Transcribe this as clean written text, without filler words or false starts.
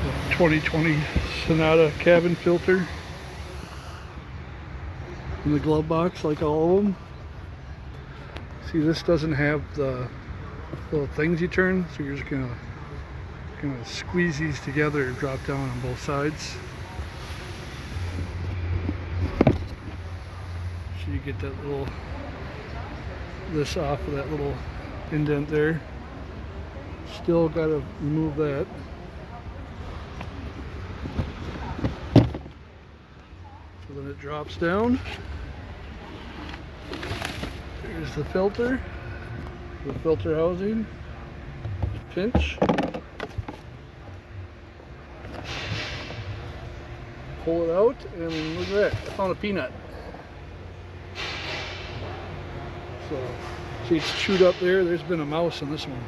The 2020 Sonata cabin filter in the glove box, like all of them. See, this doesn't have the little things you turn, so you're just gonna squeeze these together and drop down on both sides. So you get that this off of that little indent there. Still gotta remove that. So then it drops down. Here's the filter housing. Pinch. Pull it out, and look at that, I found a peanut. So, see, it's chewed up there. There's been a mouse in this one.